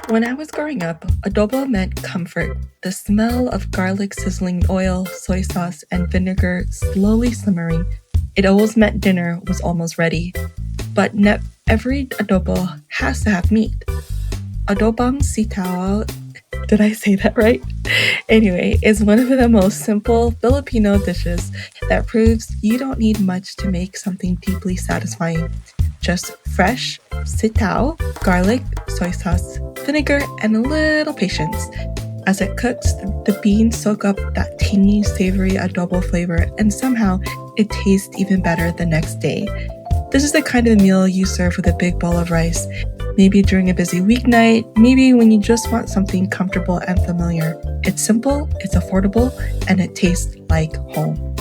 When I was growing up, adobo meant comfort. The smell of garlic sizzling in oil, soy sauce, and vinegar slowly simmering. It always meant dinner was almost ready. But every adobo has to have meat. Adobong Sitaw, did I say that right? Anyway, is one of the most simple Filipino dishes that proves you don't need much to make something deeply satisfying. Just fresh sitaw, garlic, soy sauce, vinegar, and a little patience. As it cooks, the beans soak up that tangy, savory adobo flavor, and somehow it tastes even better the next day. This is the kind of meal you serve with a big bowl of rice, maybe during a busy weeknight, maybe when you just want something comfortable and familiar. It's simple, it's affordable, and it tastes like home.